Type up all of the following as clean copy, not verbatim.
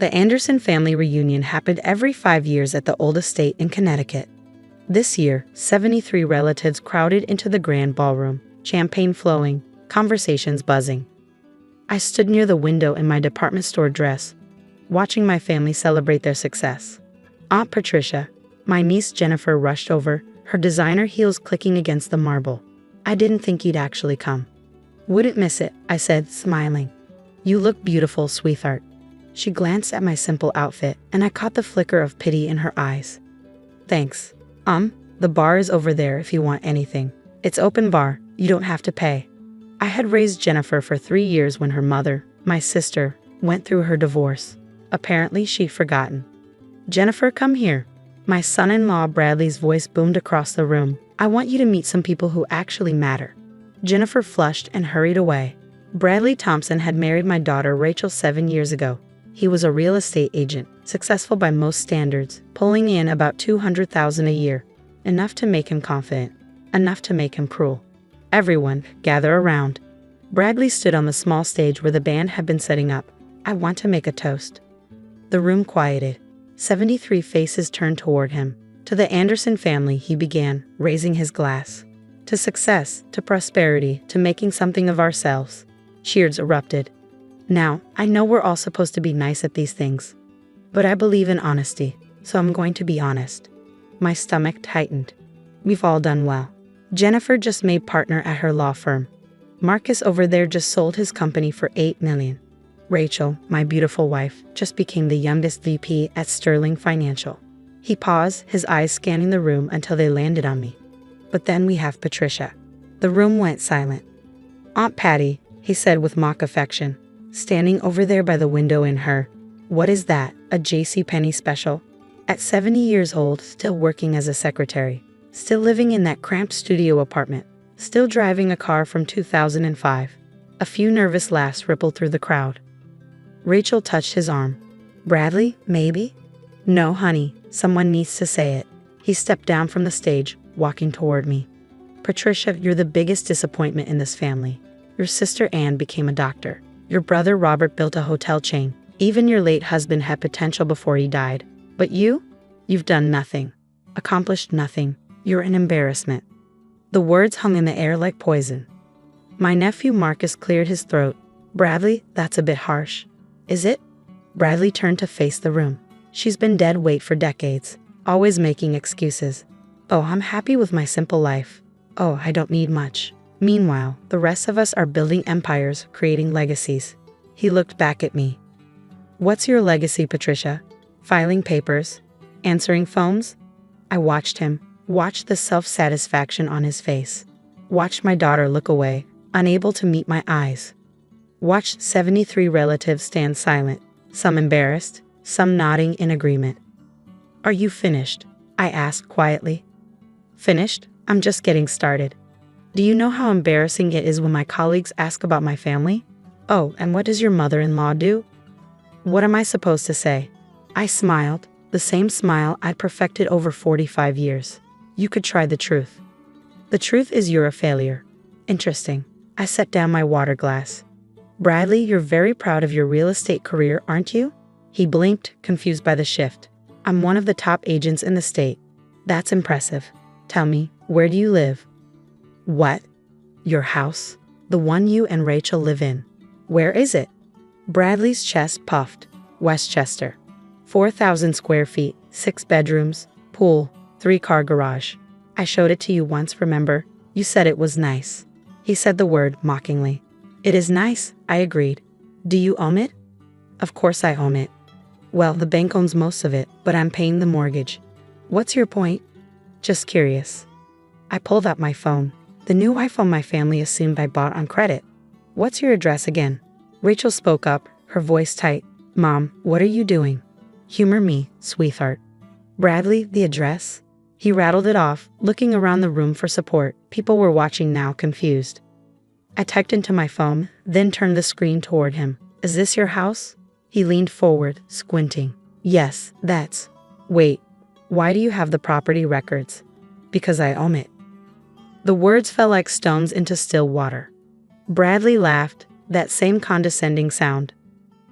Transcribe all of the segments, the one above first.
The Anderson family reunion happened every 5 years at the old estate in Connecticut. This year, 73 relatives crowded into the grand ballroom, champagne flowing, conversations buzzing. I stood near the window in my department store dress, watching my family celebrate their success. Aunt Patricia, my niece Jennifer rushed over, her designer heels clicking against the marble. I didn't think you'd actually come. Wouldn't miss it, I said, smiling. You look beautiful, sweetheart. She glanced at my simple outfit, and I caught the flicker of pity in her eyes. Thanks. The bar is over there if you want anything. It's open bar, you don't have to pay. I had raised Jennifer for 3 years when her mother, my sister, went through her divorce. Apparently she'd forgotten. Jennifer, come here. My son-in-law Bradley's voice boomed across the room. I want you to meet some people who actually matter. Jennifer flushed and hurried away. Bradley Thompson had married my daughter Rachel 7 years ago. He was a real estate agent, successful by most standards, pulling in about $200,000 a year. Enough to make him confident, enough to make him cruel. Everyone, gather around. Bradley stood on the small stage where the band had been setting up. I want to make a toast. The room quieted. 73 faces turned toward him. To the Anderson family, he began, raising his glass. To success, to prosperity, to making something of ourselves. Cheers erupted. Now, I know we're all supposed to be nice at these things. But I believe in honesty, so I'm going to be honest. My stomach tightened. We've all done well. Jennifer just made partner at her law firm. Marcus over there just sold his company for $8 million. Rachel, my beautiful wife, just became the youngest VP at Sterling Financial. He paused, his eyes scanning the room until they landed on me. But then we have Patricia. The room went silent. Aunt Patty, he said with mock affection, standing over there by the window in her. What is that, a JCPenney special? At 70 years old, still working as a secretary. Still living in that cramped studio apartment. Still driving a car from 2005. A few nervous laughs rippled through the crowd. Rachel touched his arm. Bradley, maybe? No, honey, someone needs to say it. He stepped down from the stage, walking toward me. Patricia, you're the biggest disappointment in this family. Your sister Anne became a doctor. Your brother Robert built a hotel chain. Even your late husband had potential before he died. But you've done nothing. Accomplished nothing. You're an embarrassment. The words hung in the air like poison. My nephew Marcus cleared his throat. Bradley, that's a bit harsh. Is it? Bradley turned to face the room. She's been dead weight for decades, always making excuses. Oh, I'm happy with my simple life. Oh, I don't need much. Meanwhile, the rest of us are building empires, creating legacies. He looked back at me. What's your legacy, Patricia? Filing papers? Answering phones? I watched him, watched the self-satisfaction on his face. Watched my daughter look away, unable to meet my eyes. Watched 73 relatives stand silent, some embarrassed, some nodding in agreement. Are you finished? I asked quietly. Finished? I'm just getting started. Do you know how embarrassing it is when my colleagues ask about my family? Oh, and what does your mother-in-law do? What am I supposed to say? I smiled, the same smile I'd perfected over 45 years. You could try the truth. The truth is you're a failure. Interesting. I set down my water glass. Bradley, you're very proud of your real estate career, aren't you? He blinked, confused by the shift. I'm one of the top agents in the state. That's impressive. Tell me, where do you live? What? Your house? The one you and Rachel live in. Where is it? Bradley's chest puffed. Westchester. 4,000 square feet, 6 bedrooms, pool, 3-car garage. I showed it to you once, remember? You said it was nice. He said the word mockingly. It is nice, I agreed. Do you own it? Of course I own it. Well, the bank owns most of it, but I'm paying the mortgage. What's your point? Just curious. I pulled out my phone. The new iPhone my family assumed I bought on credit. What's your address again? Rachel spoke up, her voice tight. Mom, what are you doing? Humor me, sweetheart. Bradley, the address? He rattled it off, looking around the room for support. People were watching now, confused. I typed into my phone, then turned the screen toward him. Is this your house? He leaned forward, squinting. Yes, that's. Wait, why do you have the property records? Because I own it. The words fell like stones into still water. Bradley laughed, that same condescending sound.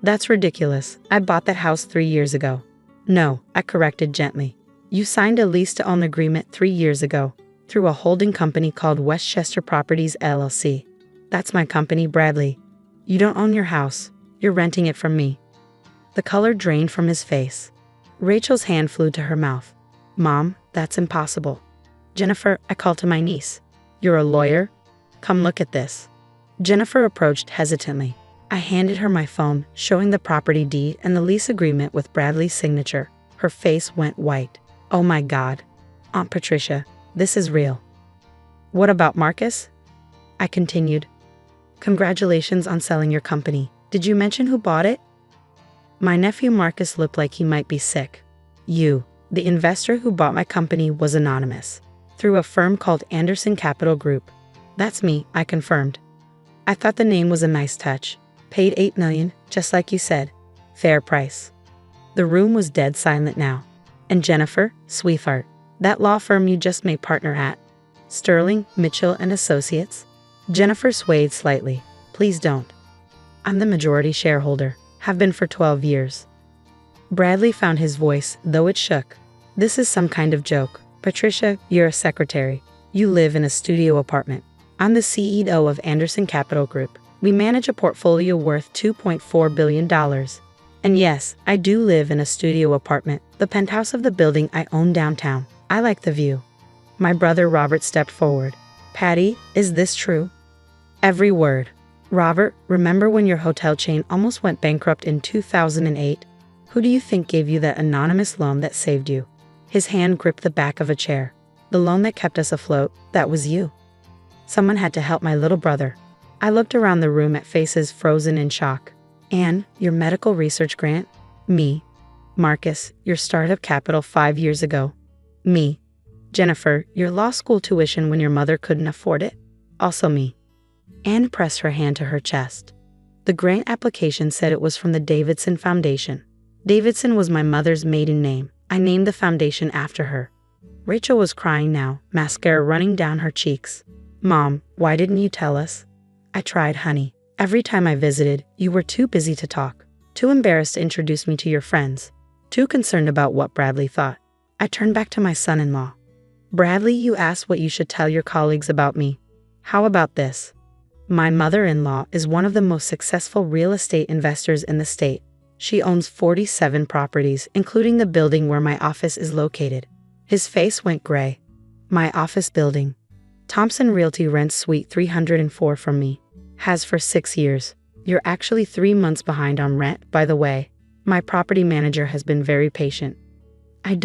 That's ridiculous. I bought that house 3 years ago. No, I corrected gently. You signed a lease to own agreement 3 years ago through a holding company called Westchester Properties LLC. That's my company, Bradley. You don't own your house. You're renting it from me. The color drained from his face. Rachel's hand flew to her mouth. Mom, that's impossible. Jennifer, I called to my niece. You're a lawyer? Come look at this. Jennifer approached hesitantly. I handed her my phone, showing the property deed and the lease agreement with Bradley's signature. Her face went white. Oh my God. Aunt Patricia, this is real. What about Marcus? I continued. Congratulations on selling your company. Did you mention who bought it? My nephew Marcus looked like he might be sick. The investor who bought my company was anonymous, through a firm called Anderson Capital Group. That's me, I confirmed. I thought the name was a nice touch. Paid $8 million, just like you said. Fair price. The room was dead silent now. And Jennifer, sweetheart, that law firm you just made partner at? Sterling, Mitchell and Associates? Jennifer swayed slightly. Please don't. I'm the majority shareholder. Have been for 12 years. Bradley found his voice, though it shook. This is some kind of joke. Patricia, you're a secretary. You live in a studio apartment. I'm the CEO of Anderson Capital Group. We manage a portfolio worth $2.4 billion. And yes, I do live in a studio apartment, the penthouse of the building I own downtown. I like the view. My brother Robert stepped forward. Patty, is this true? Every word. Robert, remember when your hotel chain almost went bankrupt in 2008? Who do you think gave you that anonymous loan that saved you? His hand gripped the back of a chair. The loan that kept us afloat, that was you. Someone had to help my little brother. I looked around the room at faces frozen in shock. Anne, your medical research grant? Me. Marcus, your startup capital 5 years ago? Me. Jennifer, your law school tuition when your mother couldn't afford it? Also me. Anne pressed her hand to her chest. The grant application said it was from the Davidson Foundation. Davidson was my mother's maiden name. I named the foundation after her. Rachel was crying now, mascara running down her cheeks. Mom, why didn't you tell us? I tried, honey. Every time I visited, you were too busy to talk, too embarrassed to introduce me to your friends, too concerned about what Bradley thought. I turned back to my son-in-law. Bradley, you asked what you should tell your colleagues about me. How about this? My mother-in-law is one of the most successful real estate investors in the state. She owns 47 properties, including the building where my office is located. His face went gray. My office building. Thompson Realty rents Suite 304 from me. Has for 6 years. You're actually 3 months behind on rent, by the way. My property manager has been very patient. I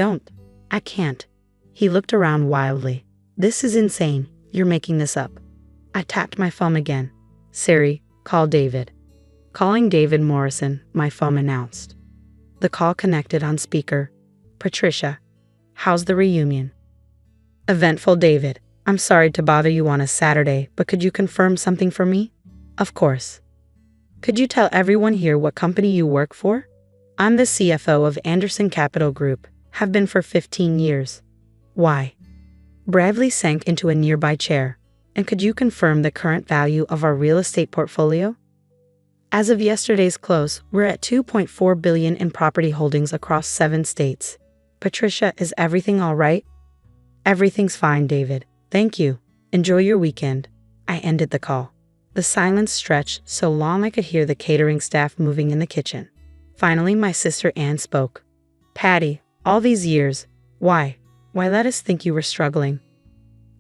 can't. He looked around wildly. This is insane. You're making this up. I tapped my phone again. Siri, call David. Calling David Morrison, my phone announced. The call connected on speaker. Patricia, how's the reunion? Eventful, David. I'm sorry to bother you on a Saturday, but could you confirm something for me? Of course. Could you tell everyone here what company you work for? I'm the CFO of Anderson Capital Group. Have been for 15 years. Why? Bradley sank into a nearby chair. And could you confirm the current value of our real estate portfolio? As of yesterday's close, we're at $2.4 billion in property holdings across 7 states. Patricia, is everything all right? Everything's fine, David. Thank you. Enjoy your weekend. I ended the call. The silence stretched so long I could hear the catering staff moving in the kitchen. Finally, my sister Anne spoke. Patty, all these years, why let us think you were struggling?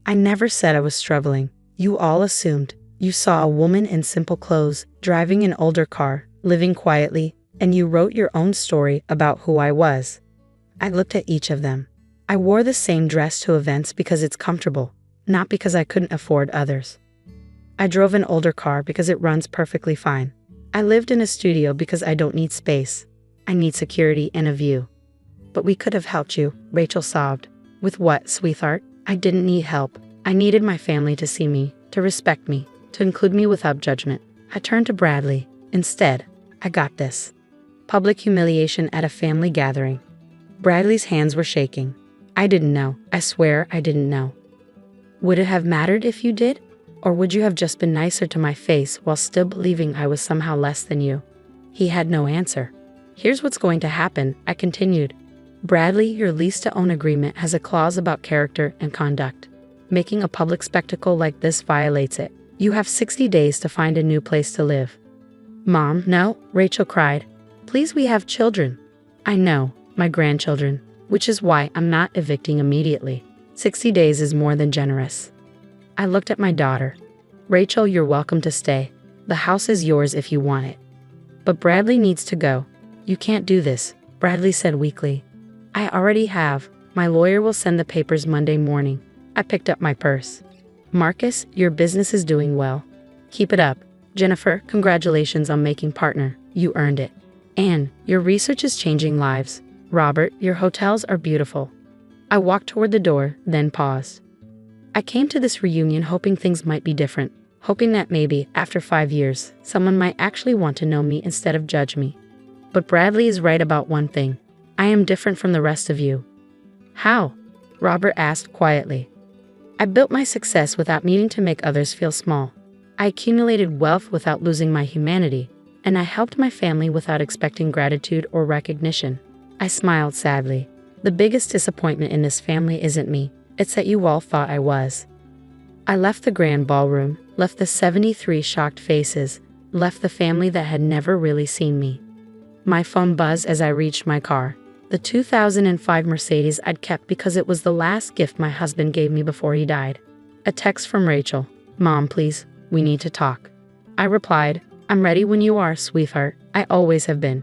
I never said I was struggling. You all assumed. You saw a woman in simple clothes, driving an older car, living quietly, and you wrote your own story about who I was. I looked at each of them. I wore the same dress to events because it's comfortable, not because I couldn't afford others. I drove an older car because it runs perfectly fine. I lived in a studio because I don't need space. I need security and a view. But we could have helped you, Rachel sobbed. With what, sweetheart? I didn't need help. I needed my family to see me, to respect me, to include me without judgment. I turned to Bradley. Instead, I got this. Public humiliation at a family gathering. Bradley's hands were shaking. I didn't know. I swear I didn't know. Would it have mattered if you did? Or would you have just been nicer to my face while still believing I was somehow less than you? He had no answer. Here's what's going to happen, I continued. Bradley, your lease-to-own agreement has a clause about character and conduct. Making a public spectacle like this violates it. You have 60 days to find a new place to live. Mom, no, Rachel cried. Please, we have children. I know, my grandchildren, which is why I'm not evicting immediately. 60 days is more than generous. I looked at my daughter. Rachel, you're welcome to stay. The house is yours if you want it. But Bradley needs to go. You can't do this, Bradley said weakly. I already have. My lawyer will send the papers Monday morning. I picked up my purse. Marcus, your business is doing well. Keep it up. Jennifer, congratulations on making partner. You earned it. Anne, your research is changing lives. Robert, your hotels are beautiful. I walked toward the door, then paused. I came to this reunion hoping things might be different, hoping that maybe, after 5 years, someone might actually want to know me instead of judge me. But Bradley is right about one thing. I am different from the rest of you. How? Robert asked quietly. I built my success without needing to make others feel small. I accumulated wealth without losing my humanity, and I helped my family without expecting gratitude or recognition. I smiled sadly. The biggest disappointment in this family isn't me, it's that you all thought I was. I left the grand ballroom, left the 73 shocked faces, left the family that had never really seen me. My phone buzzed as I reached my car. The 2005 Mercedes I'd kept because it was the last gift my husband gave me before he died. A text from Rachel. Mom, please, we need to talk. I replied, I'm ready when you are, sweetheart. I always have been.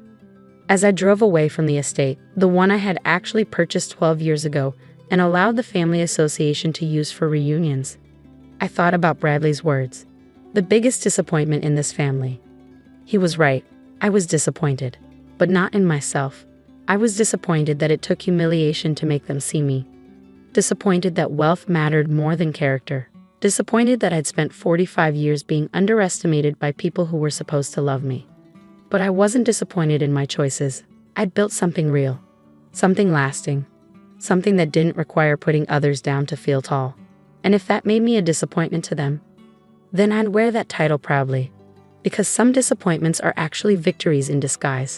As I drove away from the estate, the one I had actually purchased 12 years ago and allowed the family association to use for reunions, I thought about Bradley's words. The biggest disappointment in this family. He was right. I was disappointed. But not in myself. I was disappointed that it took humiliation to make them see me. Disappointed that wealth mattered more than character. Disappointed that I'd spent 45 years being underestimated by people who were supposed to love me. But I wasn't disappointed in my choices. I'd built something real. Something lasting. Something that didn't require putting others down to feel tall. And if that made me a disappointment to them, then I'd wear that title proudly. Because some disappointments are actually victories in disguise.